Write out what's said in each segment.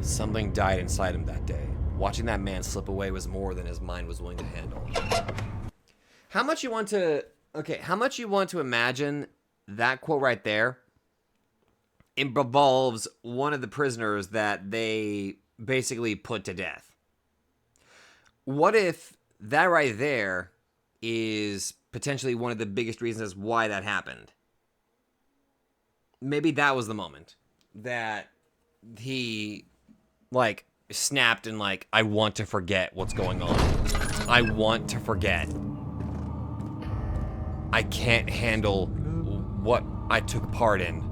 Something died inside him that day. Watching that man slip away was more than his mind was willing to handle. How much you want to... Okay, how much you want to imagine that quote right there involves one of the prisoners that they basically put to death? What if that right there is potentially one of the biggest reasons why that happened? Maybe that was the moment that he, like, snapped and, like, I want to forget what's going on. I want to forget. I can't handle what I took part in.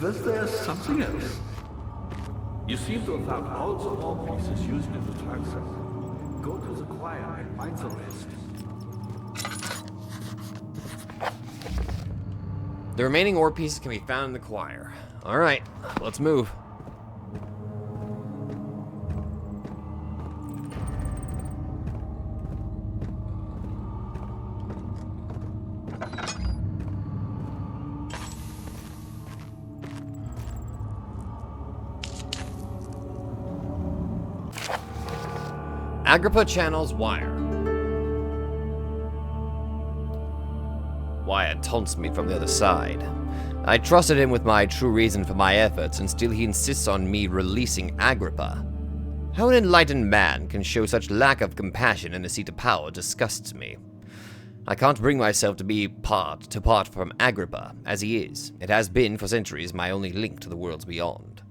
Was there something else? You seem to have found all the ore pieces used in the transaction. Go to the choir and find the rest. The remaining ore pieces can be found in the choir. All right, let's move. Agrippa channels wire. Wyatt taunts me from the other side. I trusted him with my true reason for my efforts, and still he insists on me releasing Agrippa. How an enlightened man can show such lack of compassion in a seat of power disgusts me. I can't bring myself to part from Agrippa, as he is. It has been, for centuries, my only link to the worlds beyond.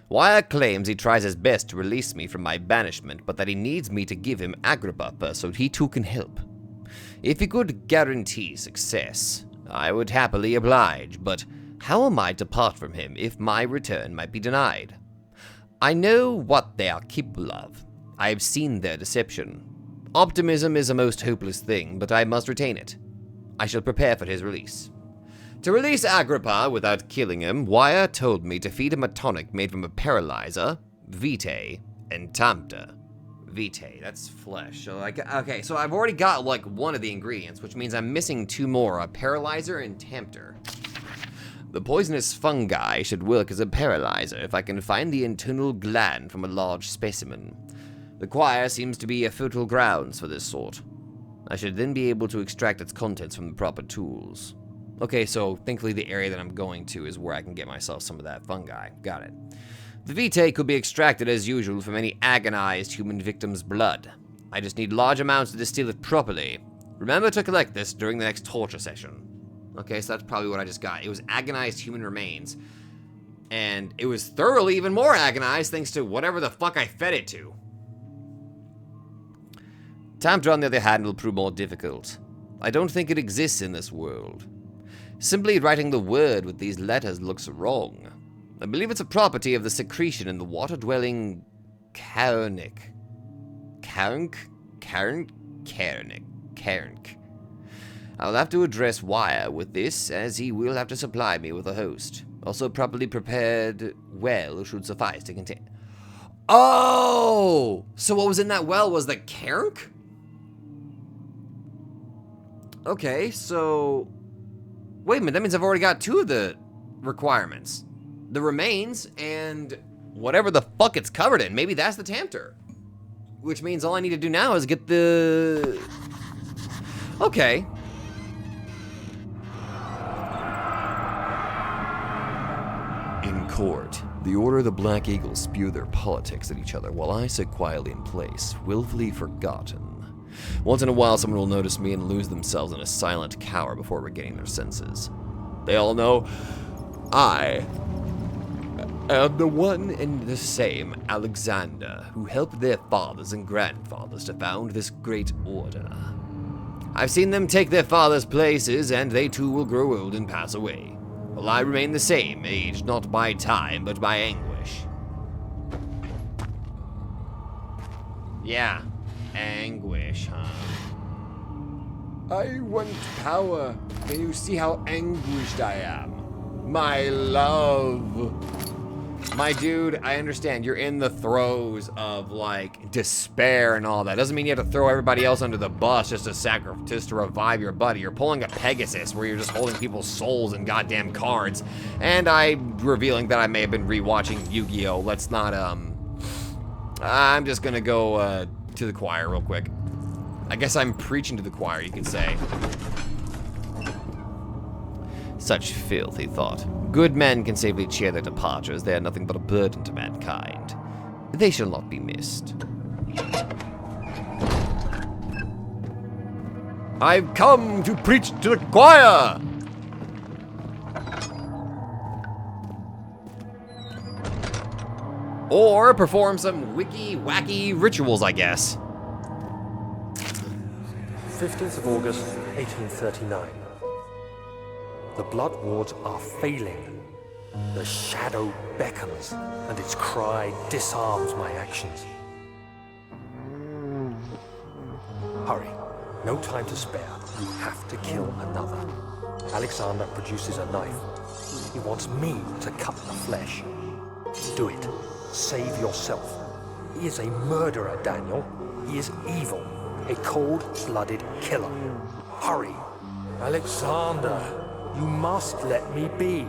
Wyatt claims he tries his best to release me from my banishment, but that he needs me to give him Agrippa first so he too can help. If he could guarantee success, I would happily oblige, but how am I to part from him if my return might be denied? I know what they are capable of. I have seen their deception. Optimism is a most hopeless thing, but I must retain it. I shall prepare for his release. To release Agrippa without killing him, Wyatt told me to feed him a tonic made from a paralyzer, vitae, and tempter. Vitae, that's flesh. So okay, so I've already got like one of the ingredients, which means I'm missing two more, a paralyzer and tempter. The poisonous fungi should work as a paralyzer if I can find the internal gland from a large specimen. The choir seems to be a fertile grounds for this sort. I should then be able to extract its contents from the proper tools. Okay, so thankfully the area that I'm going to is where I can get myself some of that fungi. Got it. The vitae could be extracted as usual from any agonized human victim's blood. I just need large amounts to distill it properly. Remember to collect this during the next torture session. Okay, so that's probably what I just got. It was agonized human remains. And it was thoroughly even more agonized thanks to whatever the fuck I fed it to. Tempter, on the other hand, will prove more difficult. I don't think it exists in this world. Simply writing the word with these letters looks wrong. I believe it's a property of the secretion in the water-dwelling Carnic. I'll have to address Wire with this, as he will have to supply me with a host. Also properly prepared well should suffice to contain... Oh! So what was in that well was the Carnic? Okay, so... Wait a minute, that means I've already got two of the requirements. The remains and whatever the fuck it's covered in. Maybe that's the tempter. Which means all I need to do now is get the... Okay. In court, the Order of the Black Eagles spew their politics at each other while I sit quietly in place, willfully forgotten. Once in a while, someone will notice me and lose themselves in a silent cower before regaining their senses. They all know I am the one and the same Alexander who helped their fathers and grandfathers to found this great order. I've seen them take their fathers' places, and they too will grow old and pass away, while I remain the same, aged not by time, but by anguish. Yeah. Anguish, huh? I want power. Can you see how anguished I am? My love. My dude, I understand you're in the throes of, like, despair and all that. Doesn't mean you have to throw everybody else under the bus just to revive your buddy. You're pulling a Pegasus where you're just holding people's souls in goddamn cards. And I'm revealing that I may have been rewatching Yu-Gi-Oh! Let's not, I'm just gonna go, to the choir real quick. I guess I'm preaching to the choir, you could say. Such filth, he thought. Good men can safely cheer their departures. They are nothing but a burden to mankind. They shall not be missed. I've come to preach to the choir! Or perform some wiki-wacky rituals, I guess. 15th of August, 1839. The blood wards are failing. The shadow beckons, and its cry disarms my actions. Hurry. No time to spare. You have to kill another. Alexander produces a knife. He wants me to cut the flesh. Do it. Save yourself. He is a murderer, Daniel. He is evil. A cold-blooded killer. Hurry. Alexander, you must let me be.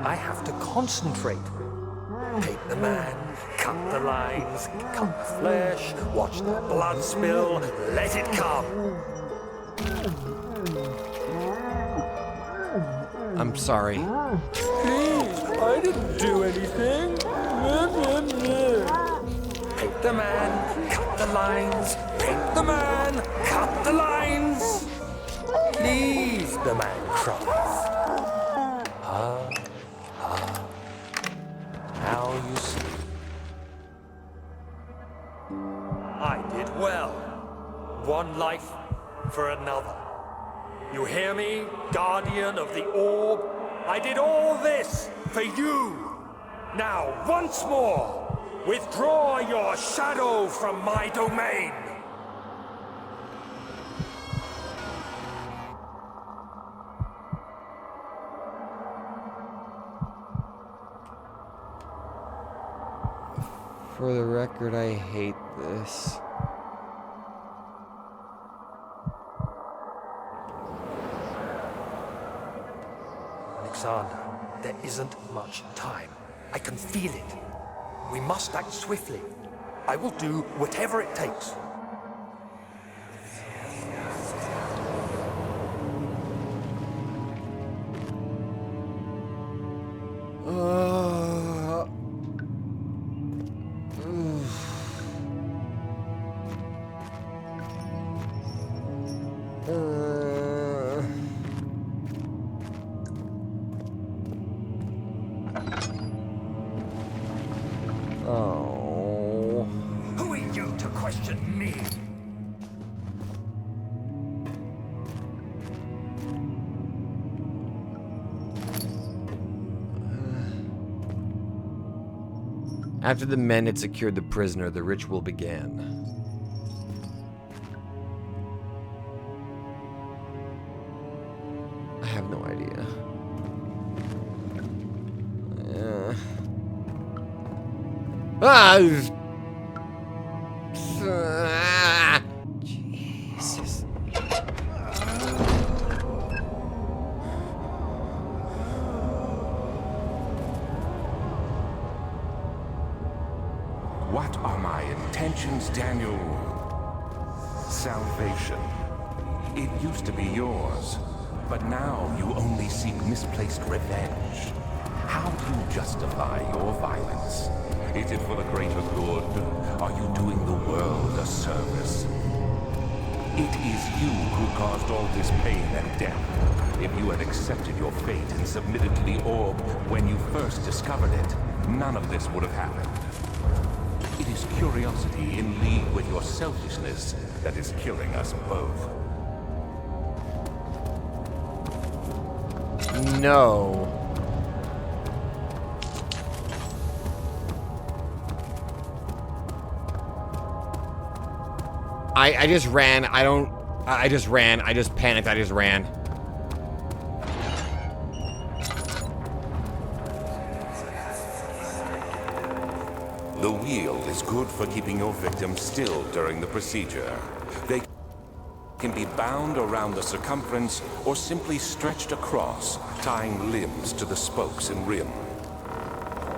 I have to concentrate. Take the man, cut the lines, cut the flesh, watch the blood spill, let it come. I'm sorry. Please, I didn't do anything. Paint the man, cut the lines. Paint the man, cut the lines. Please, the man cries. Now you see. I did well. One life for another. You hear me, guardian of the orb? I did all this for you. Now, once more, withdraw your shadow from my domain. For the record, I hate this. Alexander, there isn't much time. I can feel it. We must act swiftly. I will do whatever it takes. Oh. Who are you to question me? After the men had secured the prisoner, the ritual began. I have no idea. Jesus. What are my intentions, Daniel? Salvation. It used to be yours, but now you only seek misplaced revenge. How do you justify your violence? Is it for the greater good? Are you doing the world a service? It is you who caused all this pain and death. If you had accepted your fate and submitted to the orb when you first discovered it, none of this would have happened. It is curiosity in league with your selfishness that is killing us both. No. I just ran. I just ran. I just panicked. I just ran. wheel is good for keeping your victim still during the procedure. They can be bound around the circumference or simply stretched across, tying limbs to the spokes and rim.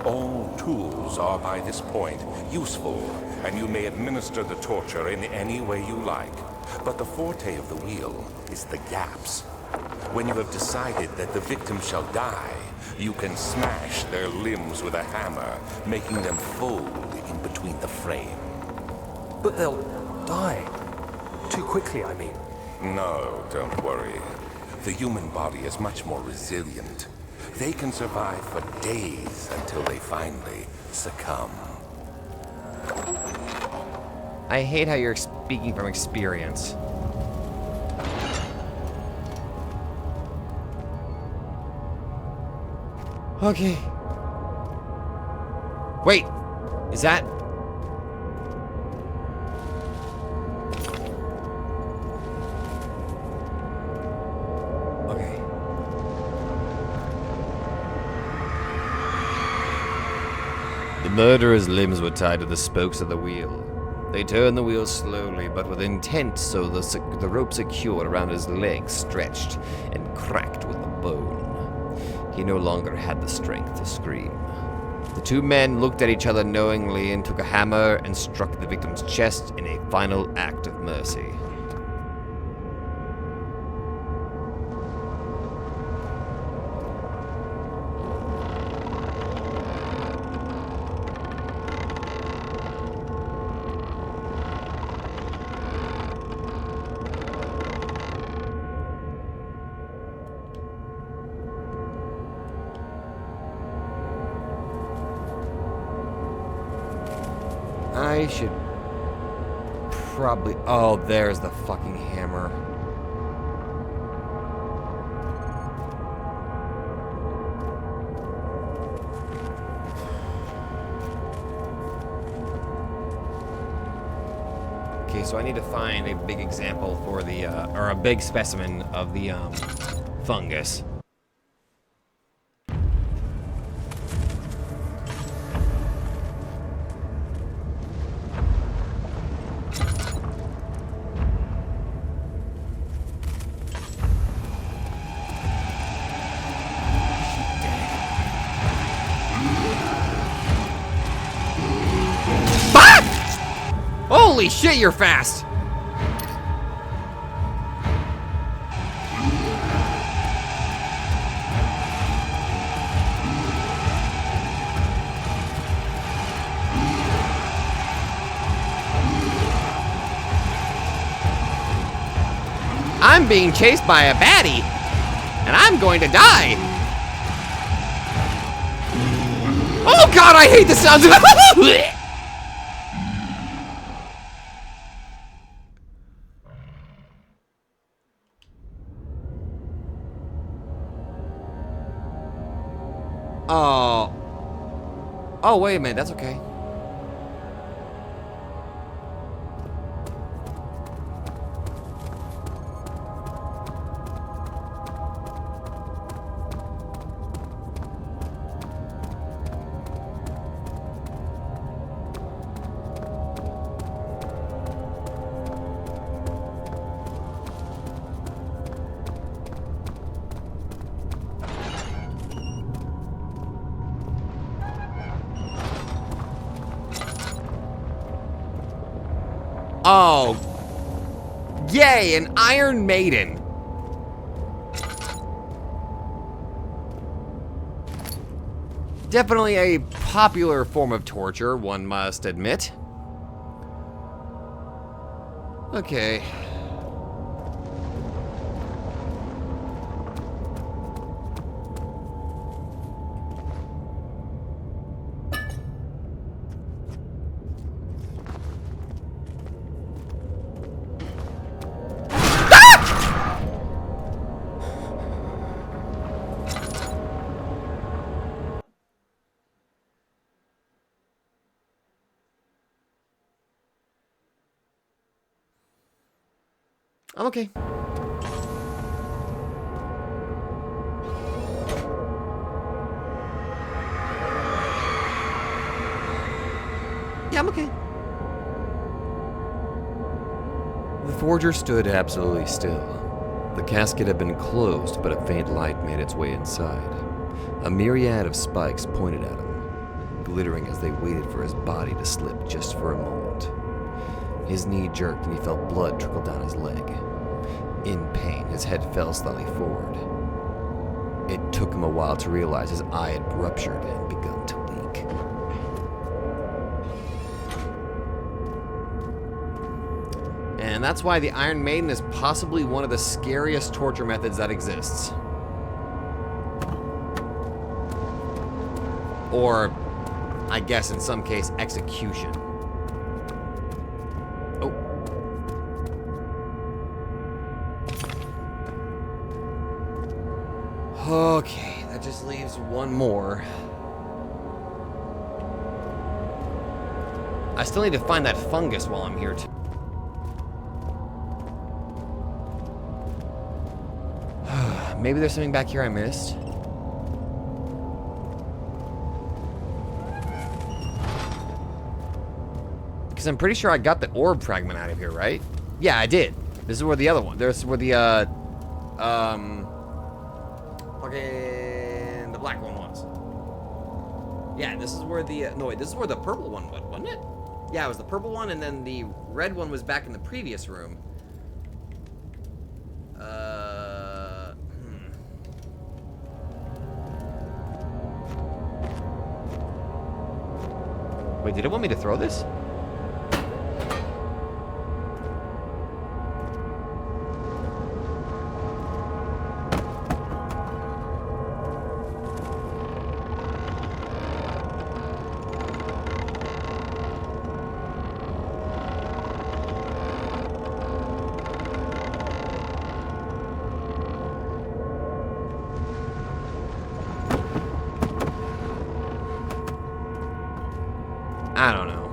All tools are by this point useful, and you may administer the torture in any way you like. But the forte of the wheel is the gaps. When you have decided that the victim shall die, you can smash their limbs with a hammer, making them fold in between the frame. But they'll die. Too quickly, I mean. No, don't worry. The human body is much more resilient. They can survive for days until they finally succumb. I hate how you're speaking from experience. Okay. Wait, is that? Okay. The murderer's limbs were tied to the spokes of the wheel. They turned the wheel slowly, but with intent, so the rope secured around his legs stretched and cracked with the bone. He no longer had the strength to scream. The two men looked at each other knowingly and took a hammer and struck the victim's chest in a final act of mercy. I should probably... Oh, there's the fucking hammer. Okay, so I need to find a big example for the, or a big specimen of the, fungus. Holy shit, you're fast! I'm being chased by a baddie, and I'm going to die. Oh god, I hate the sounds of it! Oh. Oh, wait a minute, that's okay. Oh. Yay, an Iron Maiden. Definitely a popular form of torture, one must admit. Okay. I'm okay. I'm okay. The forger stood absolutely still. The casket had been closed, but a faint light made its way inside. A myriad of spikes pointed at him, glittering as they waited for his body to slip just for a moment. His knee jerked and he felt blood trickle down his leg. In pain, his head fell slightly forward. It took him a while to realize his eye had ruptured and begun to leak. And that's why the Iron Maiden is possibly one of the scariest torture methods that exists. Or, I guess in some case, execution. Oh. Okay, that just leaves one more. I still need to find that fungus while I'm here too. Maybe there's something back here I missed. Because I'm pretty sure I got the orb fragment out of here, right? Yeah, I did. This is where the other one. This is where the fucking the black one was. Yeah, this is where the no wait, this is where the purple one was, wasn't it? Yeah, it was the purple one, and then the red one was back in the previous room. Wait, did it want me to throw this? I don't know.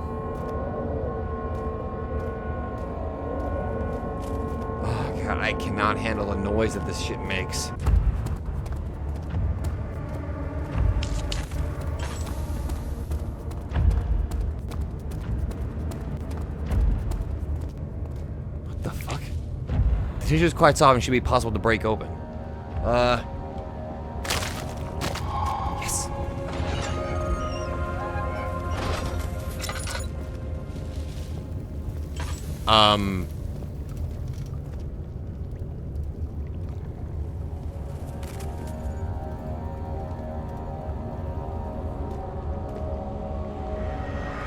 Oh god, I cannot handle the noise that this shit makes. What the fuck? The tissue is quite soft and should be possible to break open. Yes.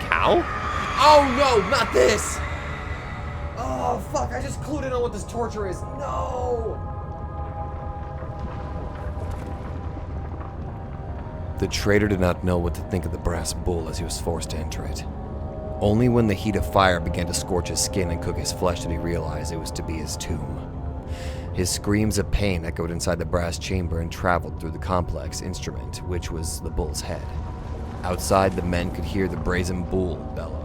Cow? Oh no, not this! Oh fuck, I just clued in on what this torture is. No! The traitor did not know what to think of the brass bull as he was forced to enter it. Only when the heat of fire began to scorch his skin and cook his flesh did he realize it was to be his tomb. His screams of pain echoed inside the brass chamber and traveled through the complex instrument, which was the bull's head. Outside, the men could hear the brazen bull bellow.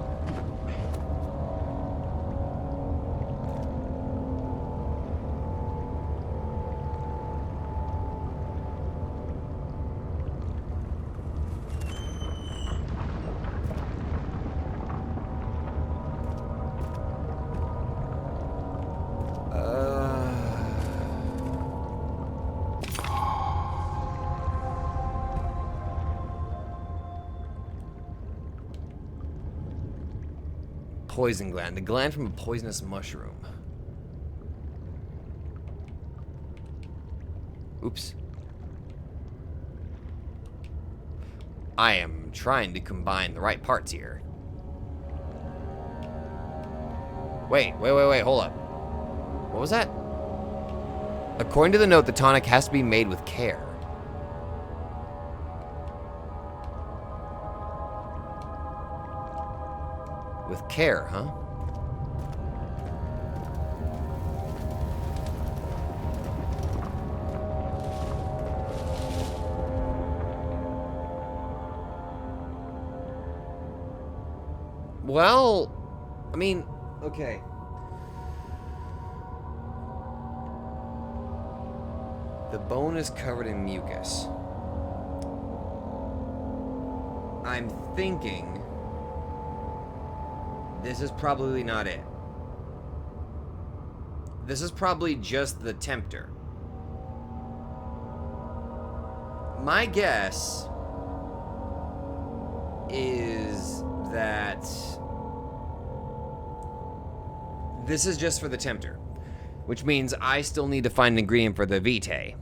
Poison gland, the gland from a poisonous mushroom. Oops. I am trying to combine the right parts here. Wait, hold up. What was that? According to the note, the tonic has to be made with care. With care, huh? Well, I mean, okay. The bone is covered in mucus. I'm thinking This is probably not it. This is probably just the tempter. My guess is that this is just for the tempter, which means I still need to find an ingredient for the vitae.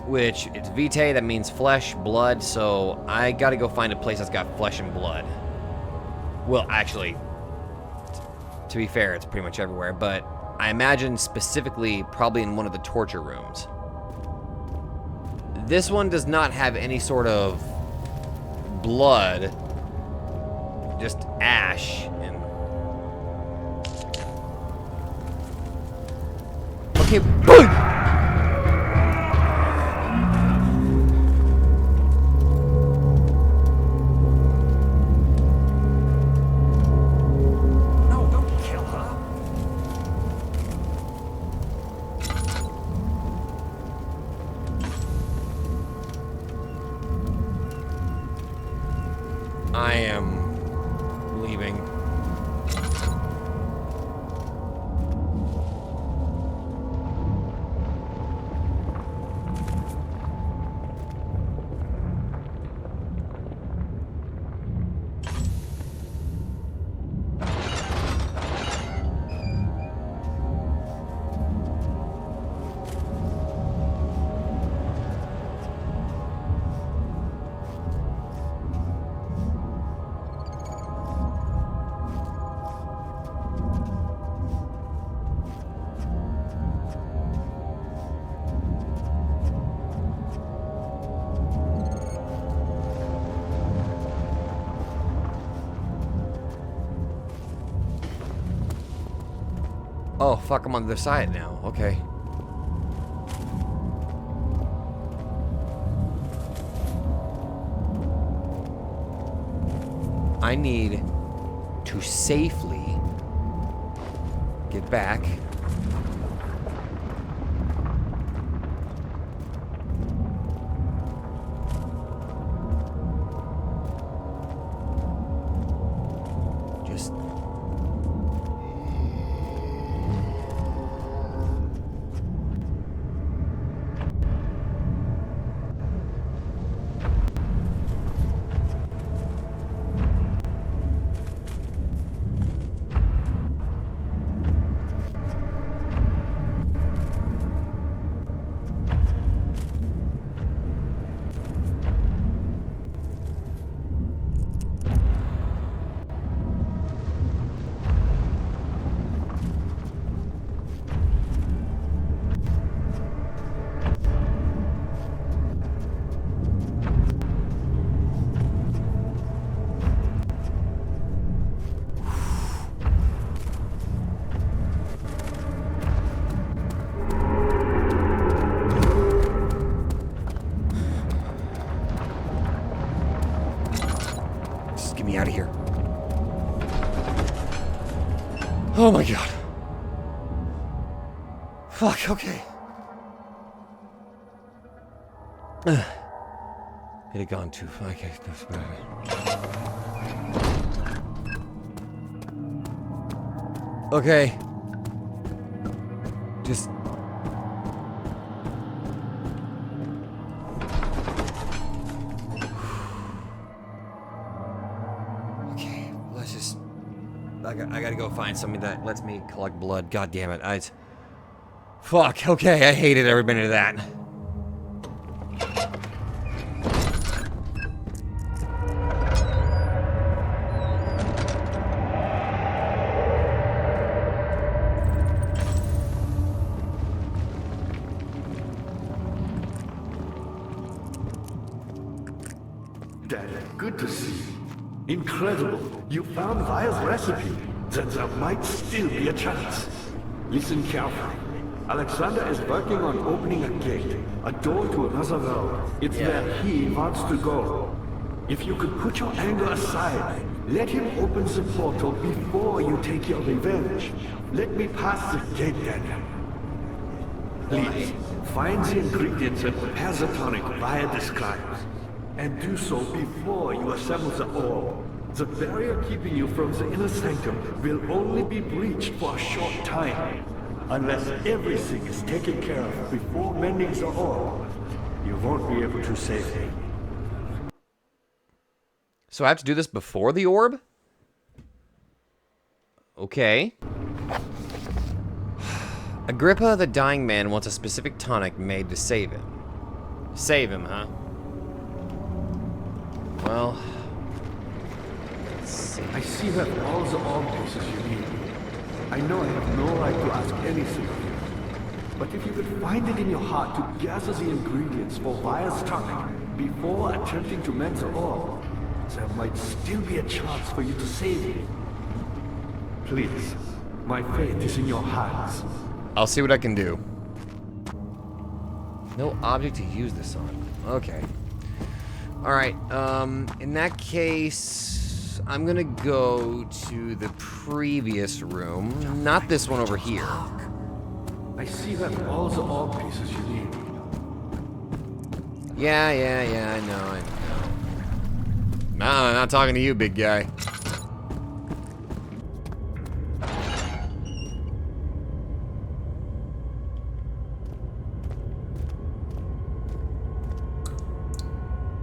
Which, it's vitae, that means flesh, blood, so I gotta go find a place that's got flesh and blood. Well, actually, to be fair, it's pretty much everywhere, but I imagine specifically probably in one of the torture rooms. This one does not have any sort of blood, just ash and... Okay, boom! I am leaving. Oh, fuck, I'm on the other side now. Okay. I need to safely get back. Just... me out of here. Oh my god. Fuck, okay. It had gone too far. Okay, that's better. Okay. Just... Okay, let's just... I gotta go find something that lets me collect blood. God damn it. Fuck, okay, I hated every minute of that. Dad, good to see you. Incredible. You found Vile's recipe. Then there might still be a chance. Listen carefully. Alexander is working on opening a gate, a door to another world. It's where he wants to go. If you could put your anger aside, let him open the portal before you take your revenge. Let me pass the gate, Daniel. Please, find the ingredients and prepare the tonic Vile describes. And do so before you assemble the orb. The barrier keeping you from the inner sanctum will only be breached for a short time. Unless everything is taken care of before mending the orb, you won't be able to save me. So I have to do this before the orb? Okay. Agrippa, the dying man, wants a specific tonic made to save him. Save him, huh? Well... let's see. I see you have all the orb pieces you need. I know I have no right to ask anything of you. But if you could find it in your heart to gather the ingredients for Vire's tonic before attempting to mend the orb, there might still be a chance for you to save me. Please, my fate is in your hands. I'll see what I can do. No object to use this on. Okay. Alright, in that case, I'm gonna go to the previous room. Not this one over here. I see you have all the orb pieces you need. Yeah, I know. No, I'm not talking to you, big guy.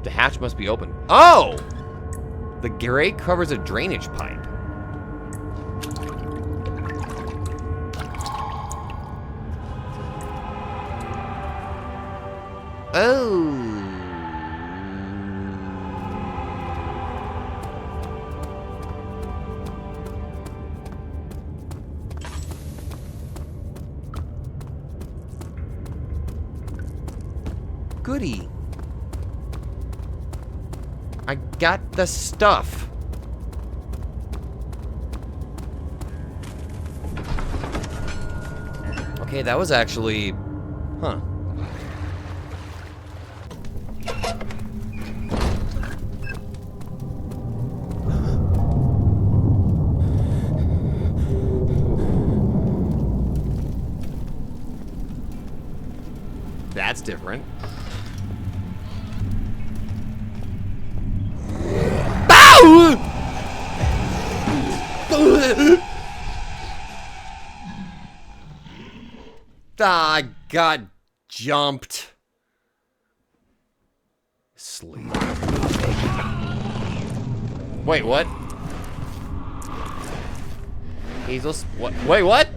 The hatch must be open. Oh! The grate covers a drainage pipe. Oh. Goody. I got the stuff. Okay, that was actually... huh. That's different. Ah, I got jumped. Sleep. Wait, what? Hazel, what? Wait, what?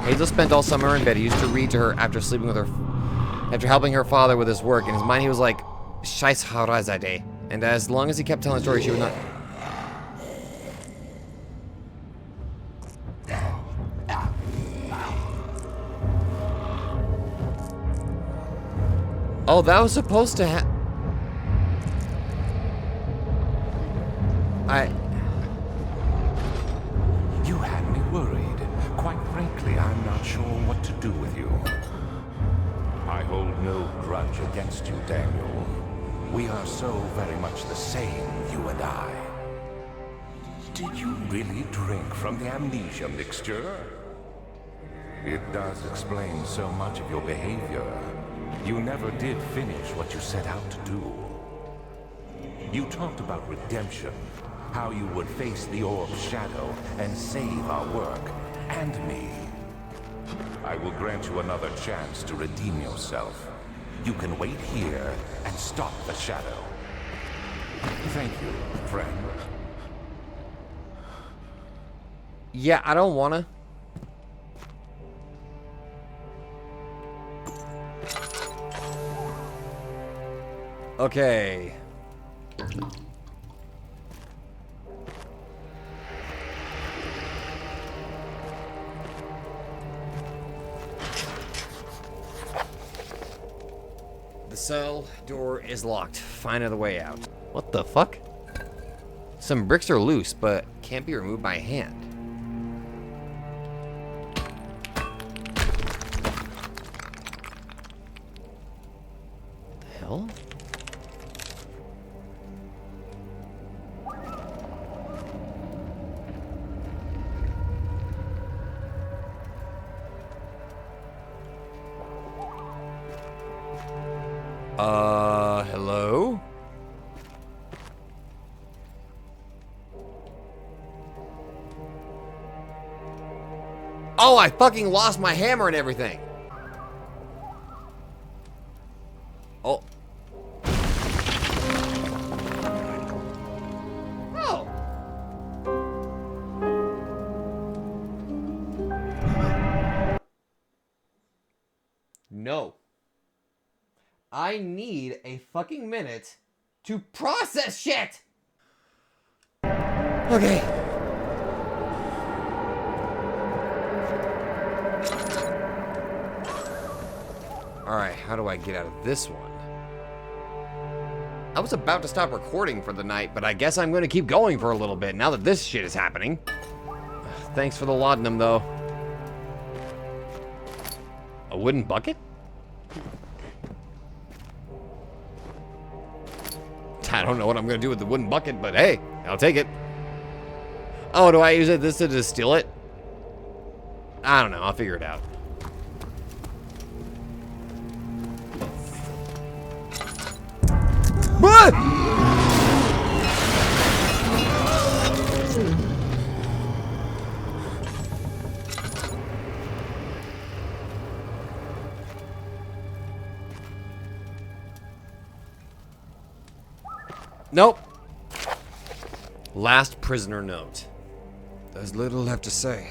Hazel spent all summer in bed. He used to read to her after sleeping with her, after helping her father with his work. In his mind, he was like, Scheiß Harazadeh. And as long as he kept telling the story, she would not... Oh, that was supposed to You had me worried. Quite frankly, I'm not sure what to do with you. I hold no grudge against you, Daniel. We are so very much the same, you and I. Did you really drink from the amnesia mixture? It does explain so much of your behavior. You never did finish what you set out to do. You talked about redemption, how you would face the orb's shadow and save our work, and me. I will grant you another chance to redeem yourself. You can wait here and stop the shadow. Thank you, friend. Yeah, I don't wanna. Okay. The cell door is locked. Find another way out. What the fuck? Some bricks are loose, but can't be removed by hand. What the hell? Hello? Oh, I fucking lost my hammer and everything. Oh. Oh. No. I need a fucking minute to process shit. Okay. Alright, how do I get out of this one? I was about to stop recording for the night, but I guess I'm going to keep going for a little bit now that this shit is happening. Thanks for the laudanum, though. A wooden bucket? I don't know what I'm going to do with the wooden bucket, but hey, I'll take it. Oh, do I use this to distill it? I don't know. I'll figure it out. What? Nope. Last prisoner note. There's little left to say.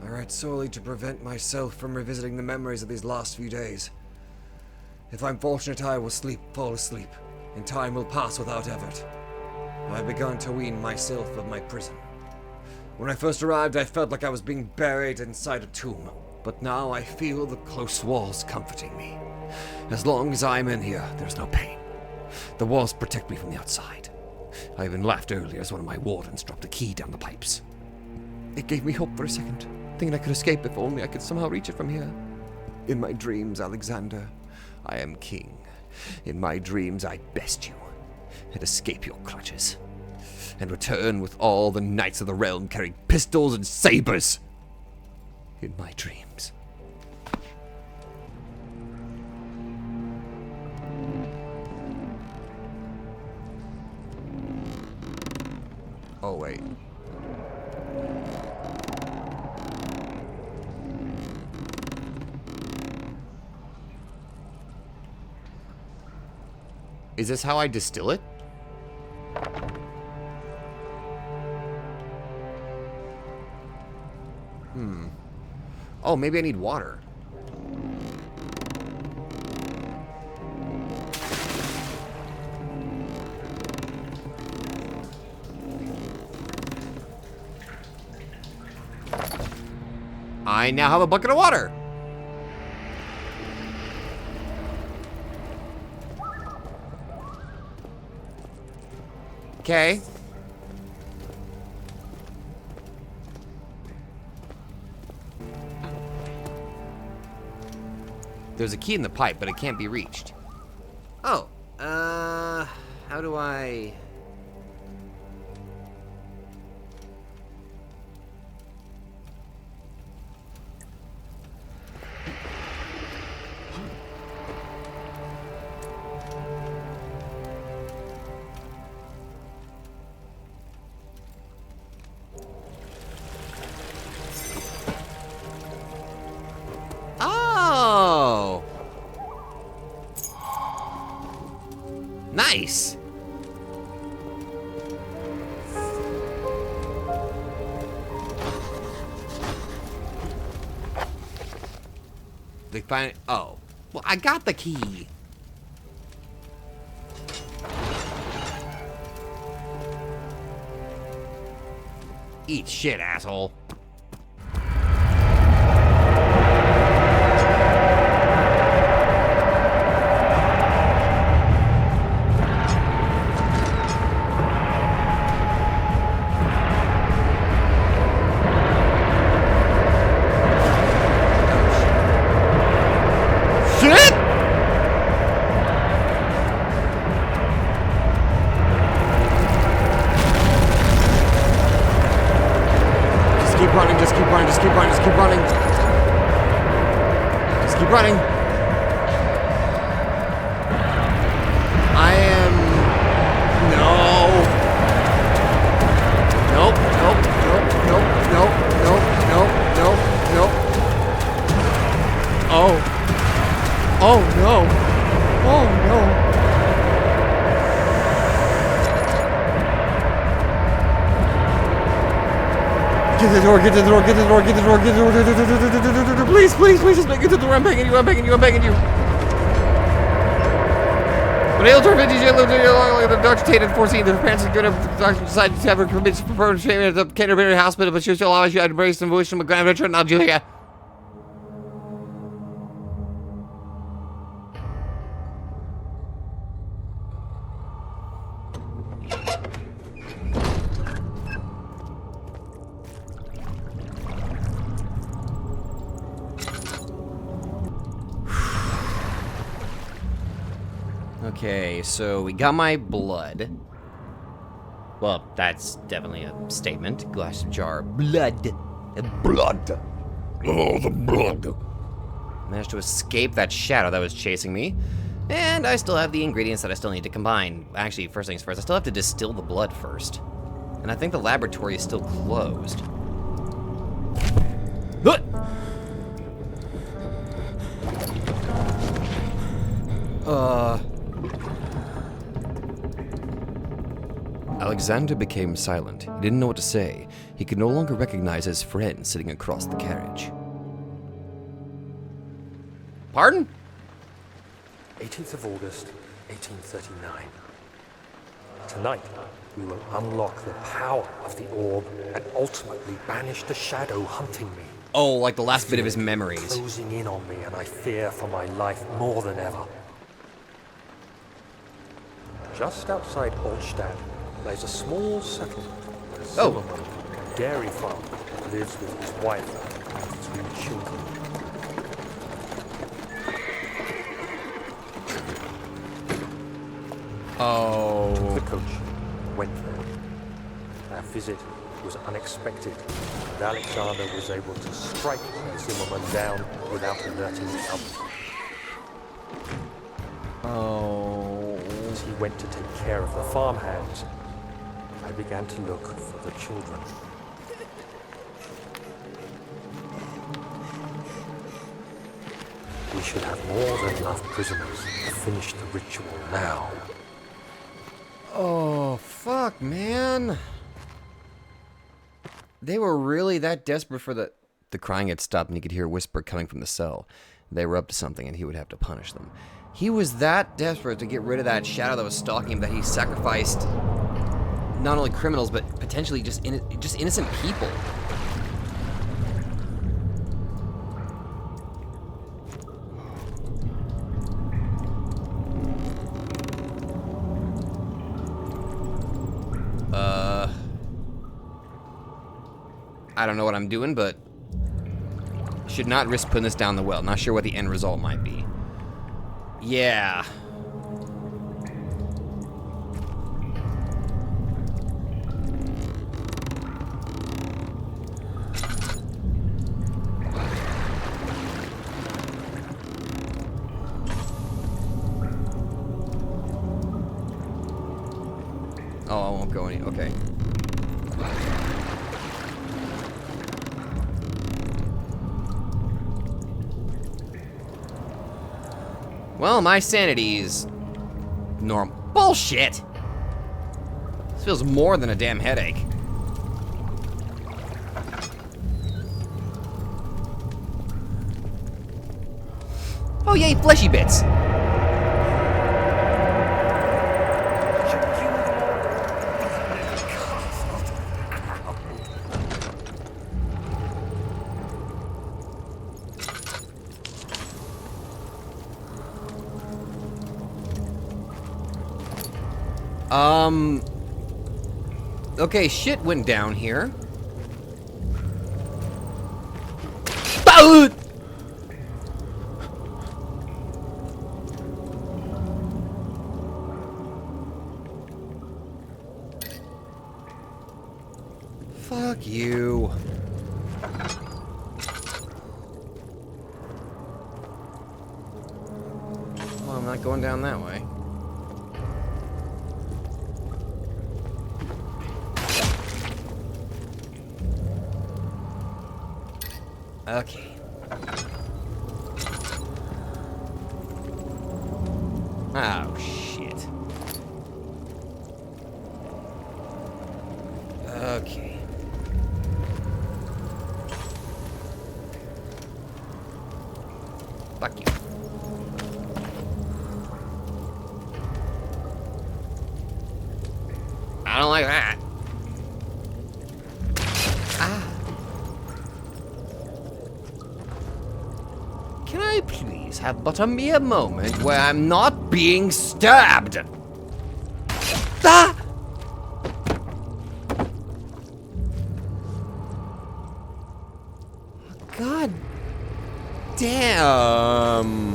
I write solely to prevent myself from revisiting the memories of these last few days. If I'm fortunate, I will fall asleep, and time will pass without effort. I have begun to wean myself of my prison. When I first arrived, I felt like I was being buried inside a tomb, but now I feel the close walls comforting me. As long as I'm in here, there's no pain. The walls protect me from the outside. I even laughed earlier as one of my wardens dropped a key down the pipes. It gave me hope for a second, thinking I could escape if only I could somehow reach it from here. In my dreams, Alexander, I am king. In my dreams, I best you and escape your clutches, and return with all the knights of the realm carrying pistols and sabers. In my dreams. Oh, wait. Is this how I distill it? Oh, maybe I need water. I now have a bucket of water. Okay. There's a key in the pipe, but it can't be reached. Oh, how do I... Oh! Nice! They find it. Oh. Well, I got the key. Eat shit, asshole. Running. I am... No. Nope, nope, nope, nope, nope, nope, nope, nope, nope. Oh. Oh no. Oh no. Get the door, get the door, get the door, get the door, get the door. Please, please, please just make it to the door. I'm begging you, I'm begging you, I'm begging you. When Ail turned 50, she lived the Dr. Tate had foreseen that her parents had given up. The doctor decided to have her committed to prefer treatment at the Canterbury Hospital, but she was still always she had embraced and wished from a grand veteran, now Julia. Okay, so we got my blood. Well, that's definitely a statement. Glass jar. Blood. Blood. Oh, the blood. Managed to escape that shadow that was chasing me. And I still have the ingredients that I still need to combine. Actually, first things first, I still have to distill the blood first. And I think the laboratory is still closed. Alexander became silent. He didn't know what to say. He could no longer recognize his friend sitting across the carriage. Pardon? 18th of August, 1839. Tonight, we will unlock the power of the orb and ultimately banish the shadow hunting me. Oh, like the last bit of his memories. Closing in on me, and I fear for my life more than ever. Just outside Altstadt lies a small settlement where a Zimmerman, a dairy farmer, lives with his wife and 3 children. Oh. Took the coach, went there. Our visit was unexpected, and Alexander was able to strike Zimmerman down without alerting the others. Oh. As he went to take care of the farmhands, I began to look for the children. We should have more than enough prisoners to finish the ritual now. Oh, fuck, man. They were really that desperate for the... The crying had stopped and he could hear a whisper coming from the cell. They were up to something and he would have to punish them. He was that desperate to get rid of that shadow that was stalking him that he sacrificed not only criminals, but potentially just innocent people. I don't know what I'm doing, but should not risk putting this down the well. Not sure what the end result might be. Yeah. Oh, I won't go any. Okay. Well, my sanity is normal. Bullshit! This feels more than a damn headache. Oh yay, fleshy bits! Okay, shit went down here. Fuck you. Well, I'm not going down that way. Okay. Oh, shit. Okay. Fuck you. I don't like that. Ah. Can I please have but a mere moment where I'm not being stabbed? Ah! God damn.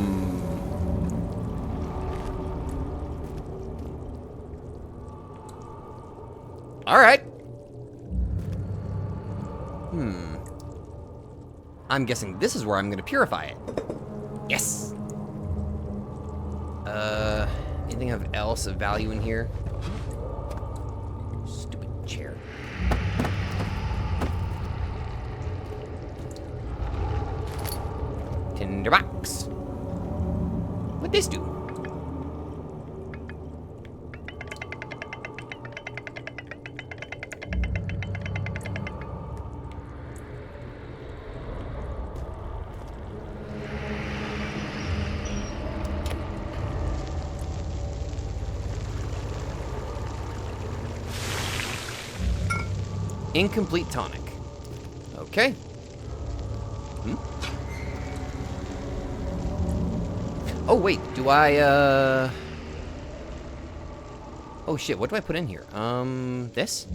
All right. I'm guessing this is where I'm going to purify it. Yes. Anything else of value in here? Stupid chair. Tinderbox. What'd this do? Incomplete tonic. Okay. Oh, wait. Do I, Oh, shit. What do I put in here? This?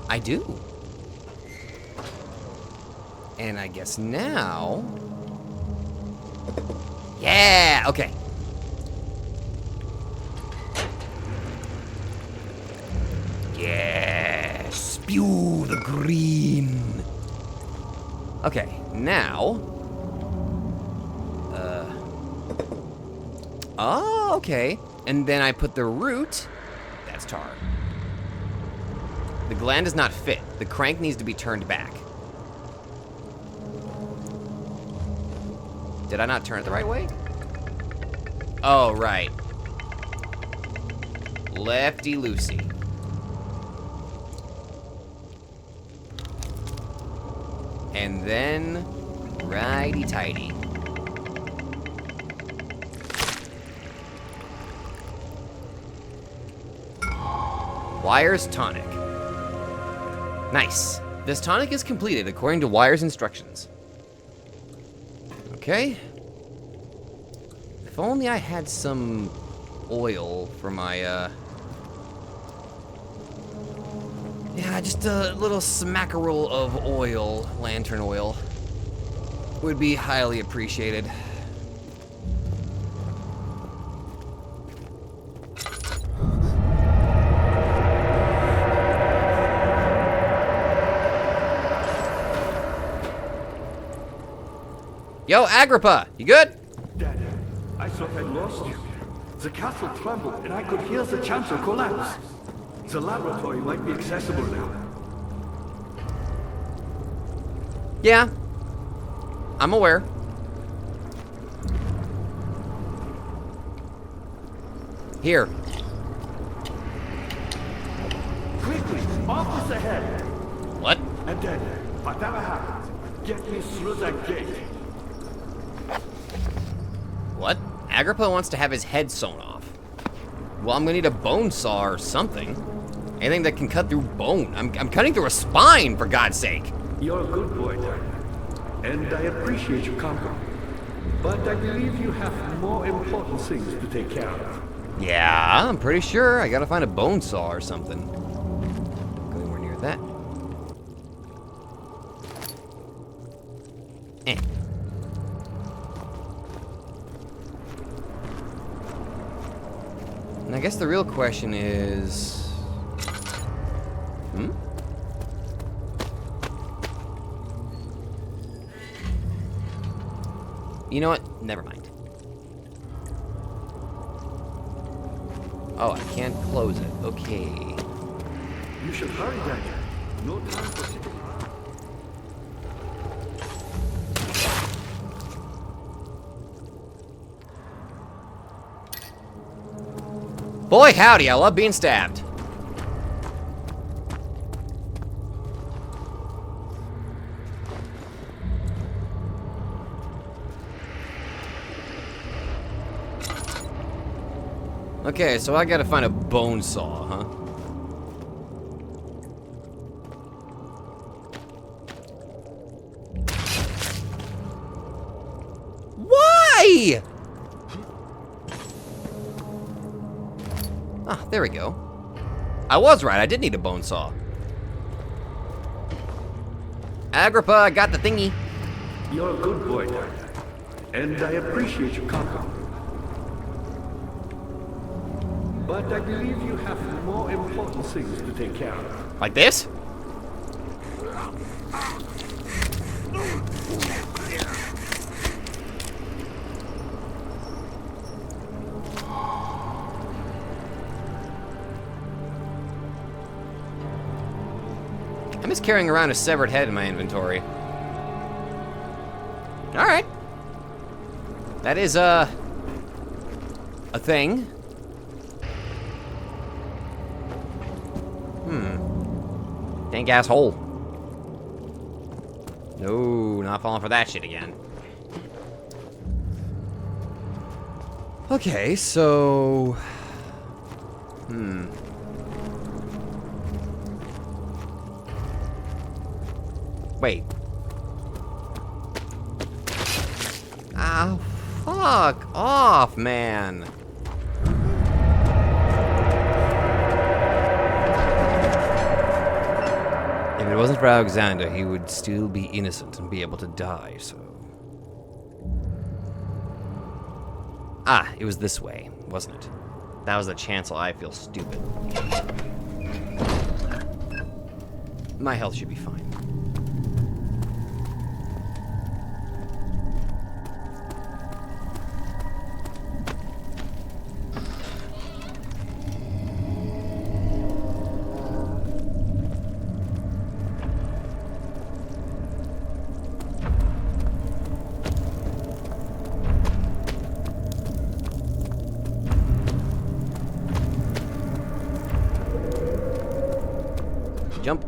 I do. And I guess now... Yeah! Okay. Yeah! Spew the green! Okay, now... Oh, okay. And then I put the root... That's tar. The gland does not fit. The crank needs to be turned back. Did I not turn it the right way? Oh, right. Lefty-loosey. And then, righty-tighty. Wire's tonic. Nice. This tonic is completed according to Wire's instructions. Okay. If only I had some oil for my, yeah, just a little smackerel of oil, lantern oil, would be highly appreciated. Yo, Agrippa, you good? Dad, I thought I'd lost you. The castle trembled and I could hear the chancel collapse. The laboratory might be accessible now. Yeah, I'm aware. Here. Quickly, office ahead. What? And then, whatever happens, get me through that gate. What? Agrippa wants to have his head sewn off. Well, I'm gonna need a bone saw or something. Anything that can cut through bone. I'm cutting through a spine, for God's sake. You're a good boy, Dad. And I appreciate your comfort. But I believe you have more important things to take care of. Yeah, I'm pretty sure. I gotta find a bone saw or something. Not going anywhere near that. And I guess the real question is... You know what? Never mind. Oh, I can't close it. Okay. You should hurry, Daniel. No time for sitting around. Boy, howdy, I love being stabbed. Okay, so I gotta find a bone saw, huh? Why? Ah, there we go. I was right, I did need a bone saw. Agrippa, I got the thingy. You're a good boy, Tera, and I appreciate your compliment. But I believe you have more important things to take care of. Like this? I'm just carrying around a severed head in my inventory. Alright. That is, a thing. Dank asshole. No, not falling for that shit again. Okay, so... Wait. Ah, fuck off, man. If it wasn't for Alexander, he would still be innocent and be able to die, so... Ah, it was this way, wasn't it? That was the chancel. I feel stupid. My health should be fine. Jump.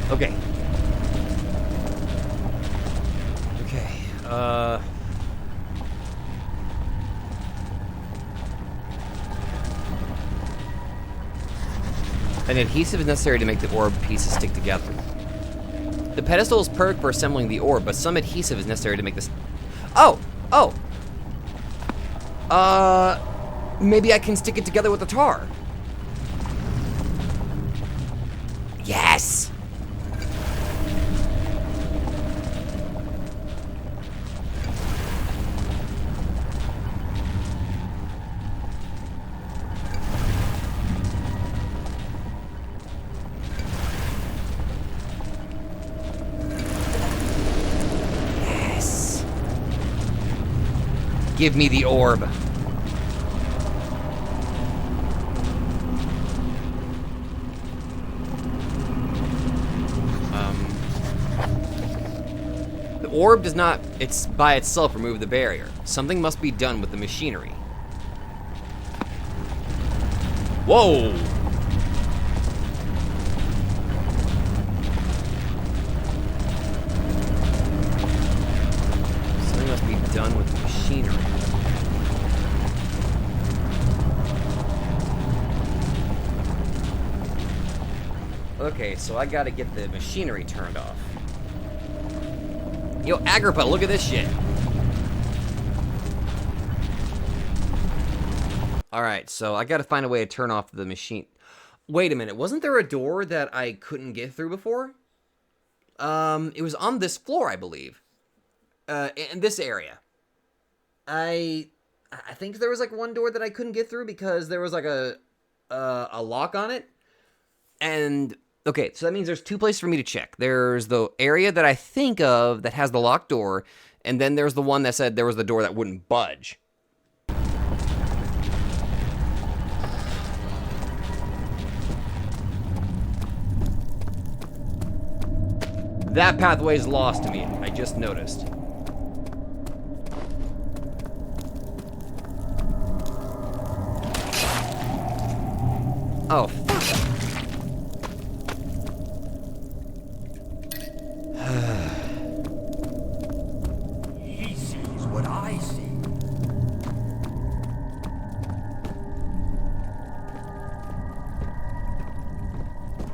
Okay. Okay, An adhesive is necessary to make the orb pieces stick together. The pedestal is perfect for assembling the orb, but some adhesive is necessary to make this... Oh! Oh! Maybe I can stick it together with the tar. Yes! Give me the orb. The orb does not, it's by itself remove the barrier. Something must be done with the machinery. Whoa! Something must be done with the machinery. Okay, so I gotta get the machinery turned off. Yo, Agrippa, look at this shit. Alright, so I gotta find a way to turn off the machine. Wait a minute, wasn't there a door that I couldn't get through before? It was on this floor, I believe. In this area. I think there was like one door that I couldn't get through because there was like a lock on it. And okay, so that means there's two places for me to check. There's the area that I think of that has the locked door, and then there's the one that said there was the door that wouldn't budge. That pathway's lost to me. I just noticed. Oh, fuck. He sees what I see.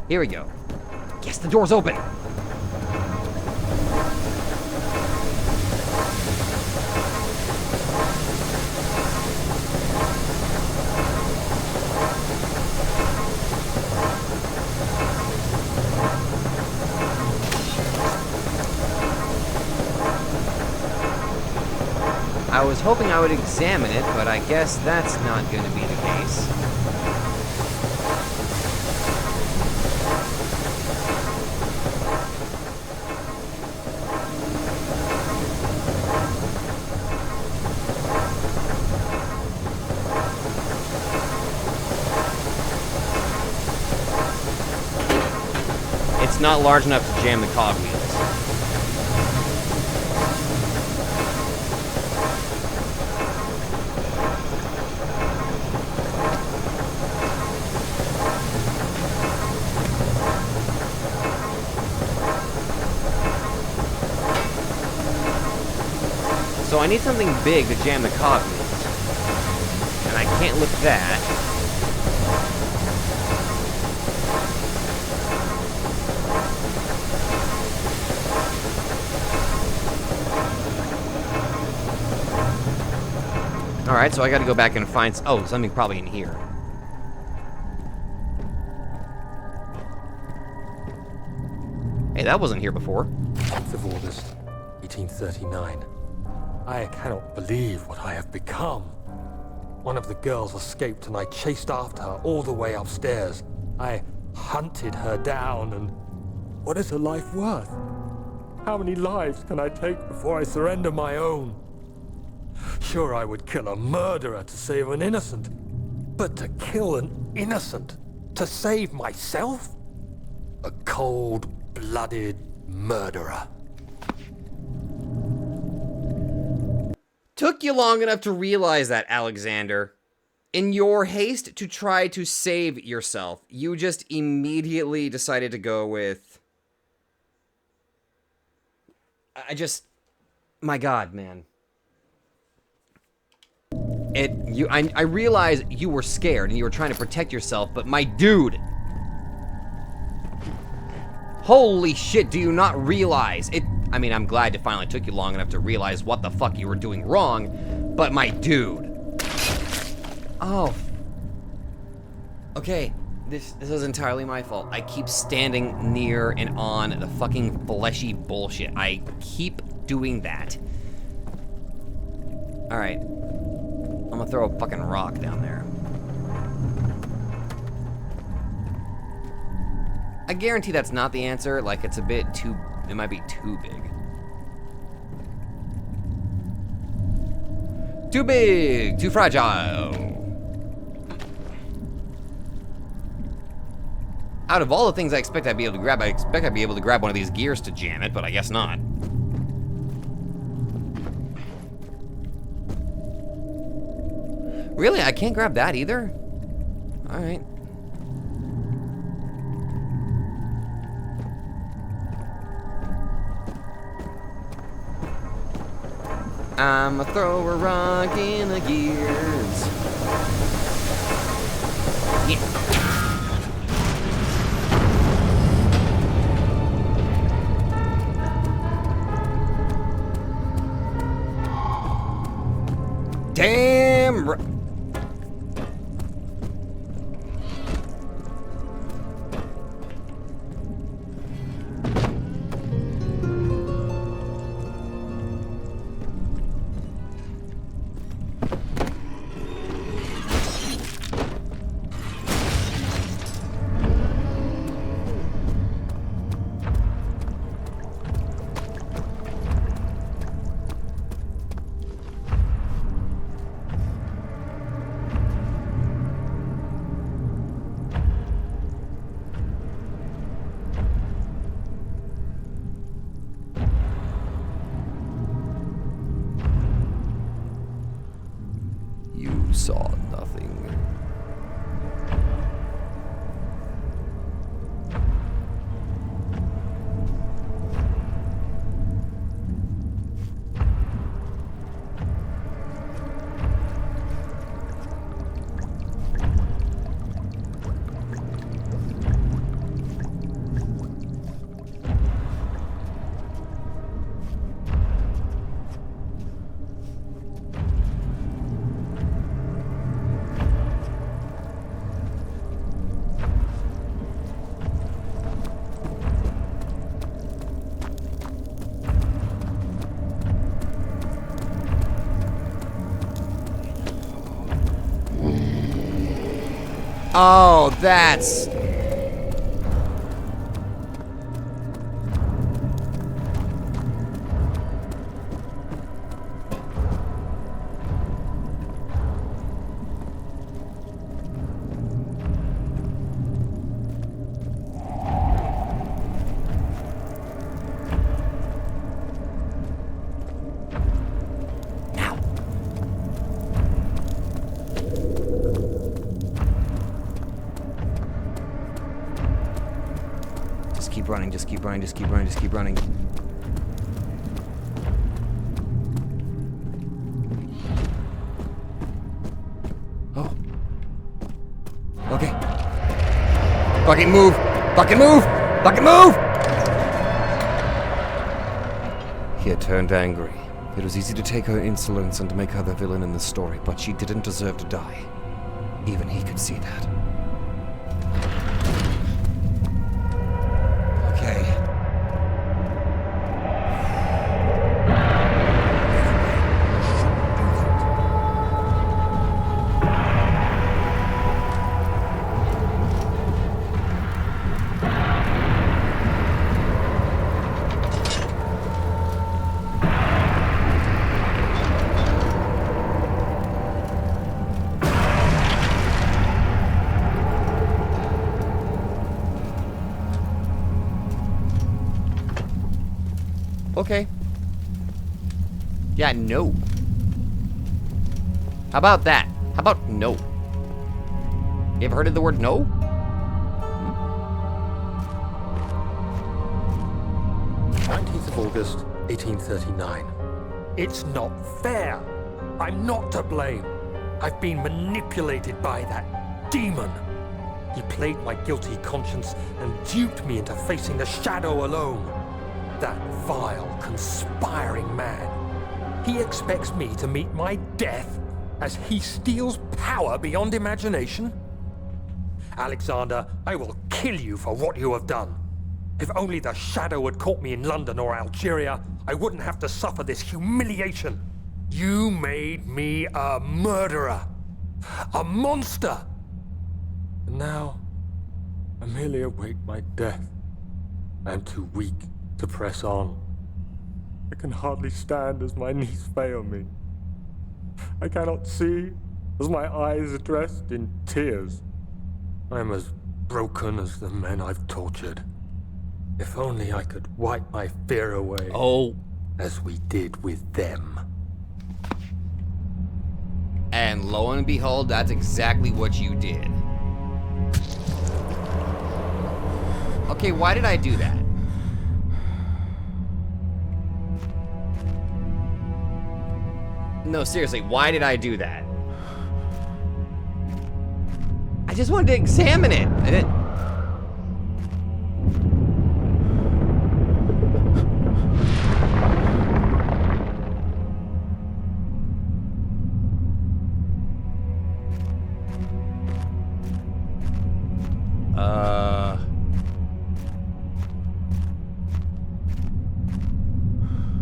Here we go. Yes, the door's open. I was hoping I would examine it, but I guess that's not going to be the case. It's not large enough to jam the cogwheels. So I need something big to jam the cogwheels. And I can't lift that. Alright, so I gotta go back and find... Oh, something probably in here. Hey, that wasn't here before. 10th of August, 1839. I cannot believe what I have become. One of the girls escaped and I chased after her all the way upstairs. I hunted her down and... What is her life worth? How many lives can I take before I surrender my own? Sure, I would kill a murderer to save an innocent. But to kill an innocent to save myself? A cold-blooded murderer. Took you long enough to realize that, Alexander. In your haste to try to save yourself, you just immediately decided to go with... My God, man. I realize you were scared and you were trying to protect yourself, but my dude... Holy shit, do you not realize it? I mean, I'm glad it finally took you long enough to realize what the fuck you were doing wrong, but my dude. Oh. Okay, this is entirely my fault. I keep standing near and on the fucking fleshy bullshit. I keep doing that. Alright. I'm gonna throw a fucking rock down there. I guarantee that's not the answer. Like, it's a bit too... It might be too big. Too big! Too fragile! Out of all the things I expect I'd be able to grab, I expect I'd be able to grab one of these gears to jam it, but I guess not. Really? I can't grab that either? Alright. I'ma throw a rock in the gears. Yeah. Damn! Oh, that's... Keep running, just keep running, just keep running, just keep running. Oh. Okay. Fucking move! Fucking move! Fucking move! He had turned angry. It was easy to take her insolence and to make her the villain in the story, but she didn't deserve to die. Even he could see that. Okay. Yeah, no. How about that? How about no? You ever heard of the word no? 19th of August, 1839. It's not fair. I'm not to blame. I've been manipulated by that demon. He played my guilty conscience and duped me into facing the shadow alone. That vile, conspiring man. He expects me to meet my death as he steals power beyond imagination? Alexander, I will kill you for what you have done. If only the shadow had caught me in London or Algeria, I wouldn't have to suffer this humiliation. You made me a murderer. A monster. And now, I merely await my death. I am too weak to press on. I can hardly stand as my knees fail me. I cannot see as my eyes are dressed in tears. I am as broken as the men I've tortured. If only I could wipe my fear away. Oh. As we did with them. And lo and behold, that's exactly what you did. Okay, why did I do that? No, seriously, why did I do that? I just wanted to examine it. And it...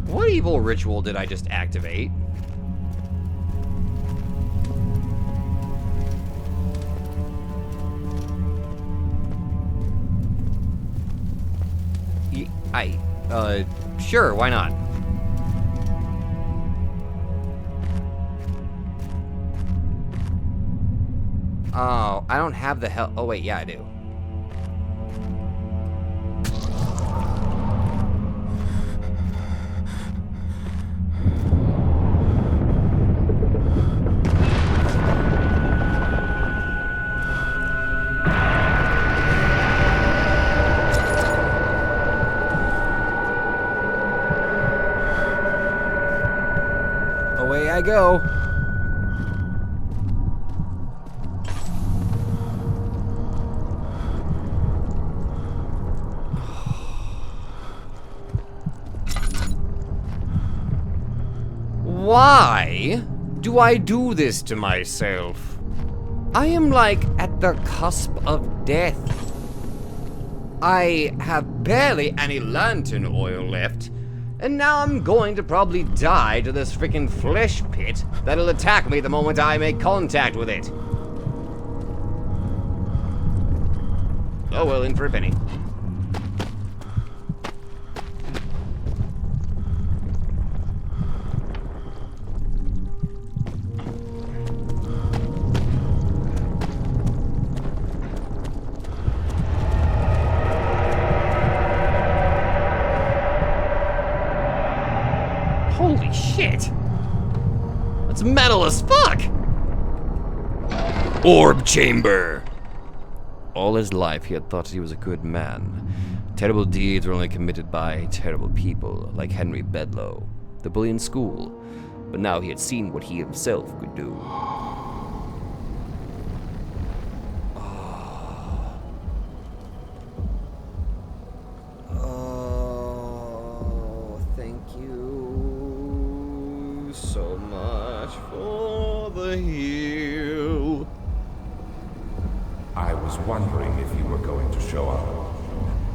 What evil ritual did I just activate? Sure, why not? Oh, I don't have the hell. Oh, wait, yeah, I do. Away I go. Why do I do this to myself? I am like at the cusp of death. I have barely any lantern oil left, and now I'm going to probably die to this freaking flesh pit that'll attack me the moment I make contact with it. Oh well, in for a penny. Holy shit! That's metal as fuck! Orb chamber! All his life he had thought he was a good man. Terrible deeds were only committed by terrible people, like Henry Bedloe, the bully in school. But now he had seen what he himself could do. Oh, thank you so much for the heal. I was wondering if you were going to show up.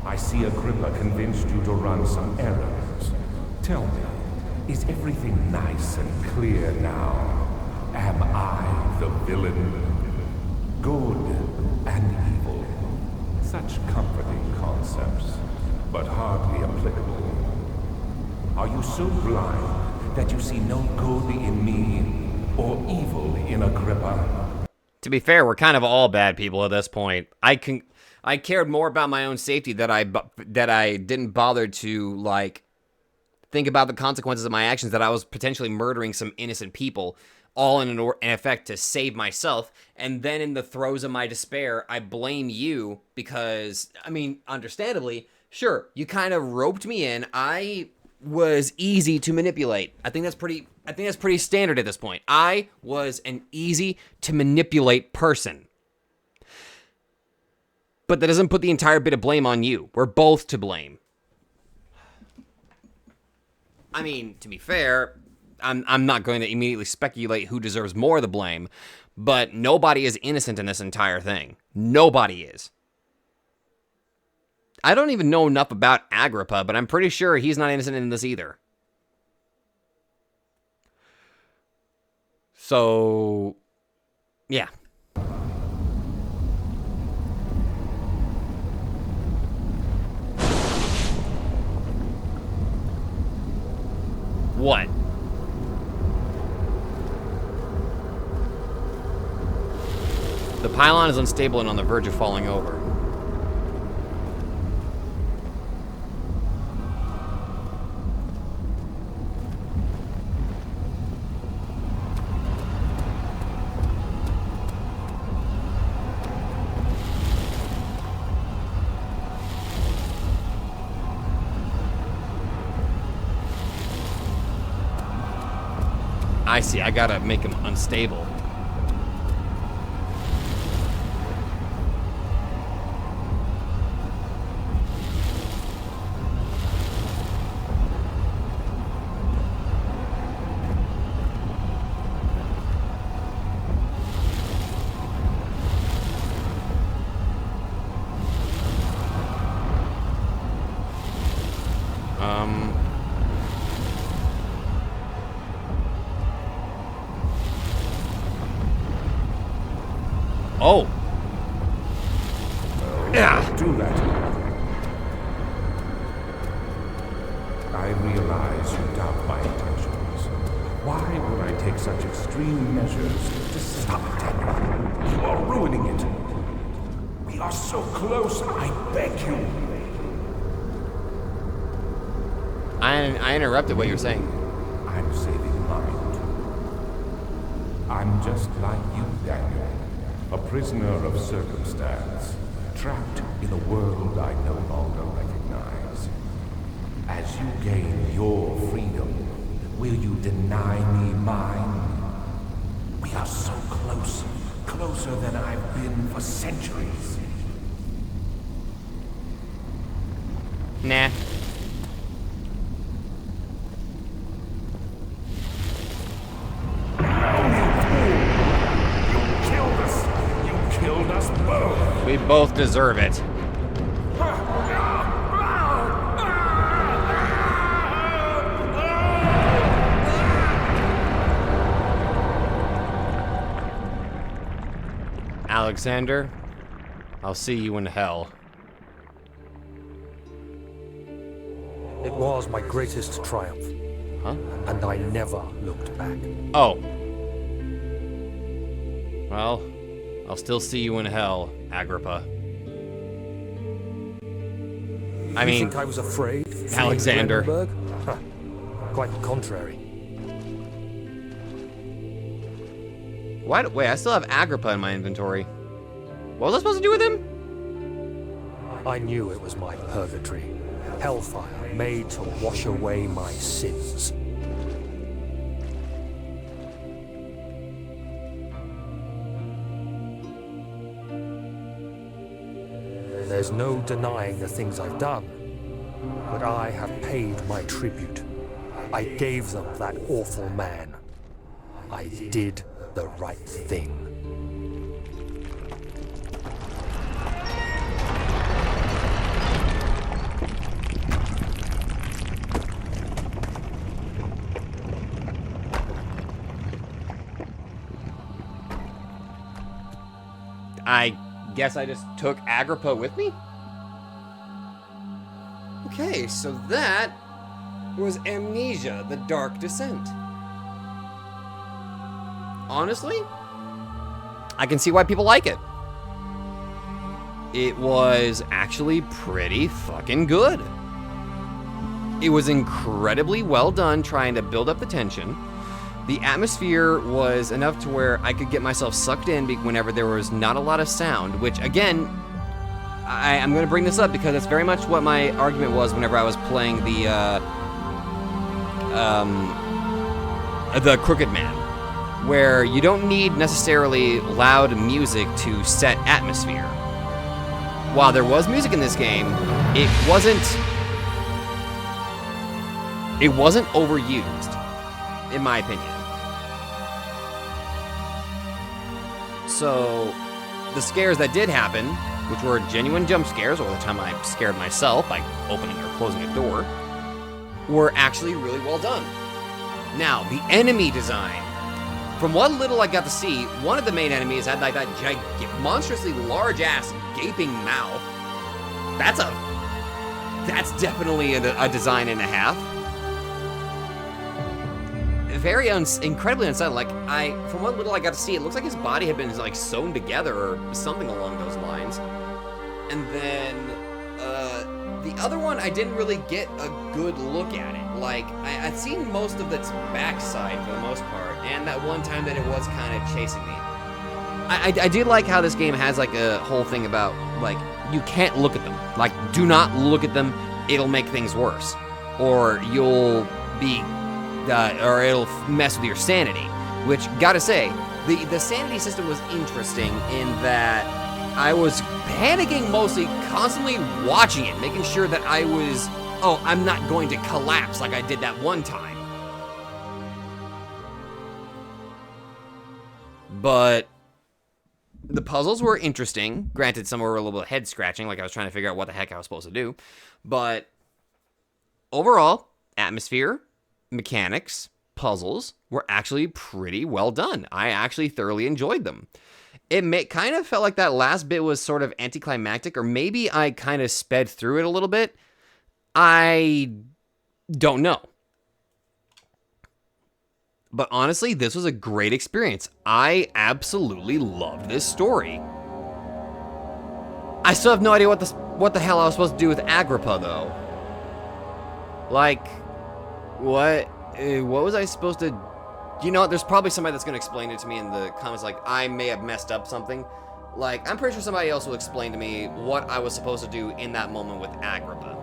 I see Agrippa convinced you to run some errands. Tell me, is everything nice and clear now? Am I the villain? Good and evil. Such comforting concepts, but hardly applicable. Are you so blind that you see no good in me or evil in Agrippa? To be fair, we're kind of all bad people at this point. I cared more about my own safety that I didn't bother to, like, think about the consequences of my actions, that I was potentially murdering some innocent people, all in an effect to save myself. And then in the throes of my despair, I blame you because, I mean, understandably, sure, you kind of roped me in. I was easy to manipulate. I think that's pretty standard at this point. I was an easy to manipulate person. But that doesn't put the entire bit of blame on you. We're both to blame. I mean, to be fair, I'm not going to immediately speculate who deserves more of the blame, but nobody is innocent in this entire thing. Nobody is. I don't even know enough about Agrippa, but I'm pretty sure he's not innocent in this either. So, yeah. What? The pylon is unstable and on the verge of falling over. I see, I gotta make him unstable. Oh. Yeah. Do that. I realize you doubt my intentions. Why would I take such extreme measures to stop it? You are ruining it. We are so close, I beg you. I interrupted what you're saying. I'm saving mind. I'm just like you, Daniel. A prisoner of circumstance, trapped in a world I no longer recognize. As you gain your freedom, will you deny me mine? We are so close, closer than I've been for centuries. Nah. We both deserve it. Alexander, I'll see you in hell. It was my greatest triumph. Huh? And I never looked back. Oh. Well, I'll still see you in hell, Agrippa. I You mean, think I was afraid? Alexander. Huh. Quite the contrary. Wait, I still have Agrippa in my inventory. What was I supposed to do with him? I knew it was my purgatory. Hellfire made to wash away my sins. There's no denying the things I've done, but I have paid my tribute. I gave them that awful man. I did the right thing. I guess I just took Agrippa with me? Okay, so that was Amnesia, the Dark Descent. Honestly, I can see why people like it. It was actually pretty fucking good. It was incredibly well done trying to build up the tension. The atmosphere was enough to where I could get myself sucked in whenever there was not a lot of sound, which again, I'm going to bring this up because that's very much what my argument was whenever I was playing the Crooked Man, where you don't need necessarily loud music to set atmosphere. While there was music in this game, it wasn't overused, in my opinion. So, the scares that did happen, which were genuine jump scares, or the time I scared myself by opening or closing a door, were actually really well done. Now, the enemy design. From what little I got to see, one of the main enemies had like that monstrously large-ass gaping mouth. That's definitely a design and a half. Very incredibly unsettling. Like, from what little I got to see, it looks like his body had been like sewn together or something along those lines. And then the other one, I didn't really get a good look at it. Like, I'd seen most of its backside for the most part, and that one time that it was kind of chasing me. I do like how this game has like a whole thing about like you can't look at them. Like, do not look at them. It'll make things worse, or you'll be. Or it'll mess with your sanity, which, gotta say, the sanity system was interesting in that I was panicking mostly, constantly watching it, making sure that I'm not going to collapse like I did that one time. But the puzzles were interesting. Granted, some were a little bit head-scratching, like I was trying to figure out what the heck I was supposed to do. But overall, atmosphere, mechanics, puzzles were actually pretty well done. I actually thoroughly enjoyed them. It kind of felt like that last bit was sort of anticlimactic, or maybe I kind of sped through it a little bit. I don't know. But honestly, this was a great experience. I absolutely loved this story. I still have no idea what the hell I was supposed to do with Agrippa, though. Like, what was I supposed to... You know what, there's probably somebody that's going to explain it to me in the comments, like, I may have messed up something. Like, I'm pretty sure somebody else will explain to me what I was supposed to do in that moment with Agrippa.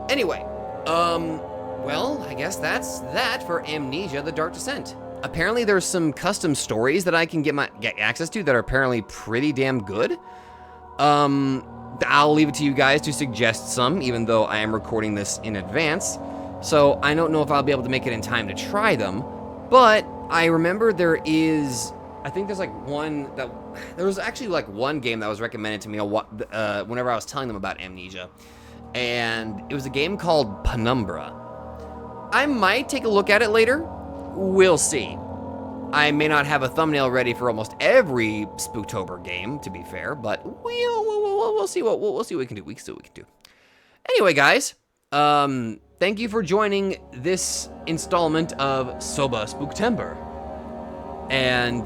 Anyway, well, I guess that's that for Amnesia, the Dark Descent. Apparently there's some custom stories that I can get access to that are apparently pretty damn good. I'll leave it to you guys to suggest some, even though I am recording this in advance. So I don't know if I'll be able to make it in time to try them, but I remember there was actually like one game that was recommended to me whenever I was telling them about Amnesia, and it was a game called Penumbra. I might take a look at it later. We'll see. I may not have a thumbnail ready for almost every Spooktober game, to be fair, but we'll see what we can do. Anyway, guys, Thank you for joining this installment of Sobaspooktober. And,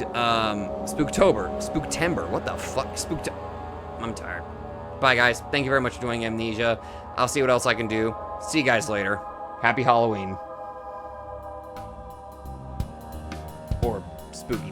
Spooktober. What the fuck? I'm tired. Bye, guys. Thank you very much for joining Amnesia. I'll see what else I can do. See you guys later. Happy Halloween. Or spooky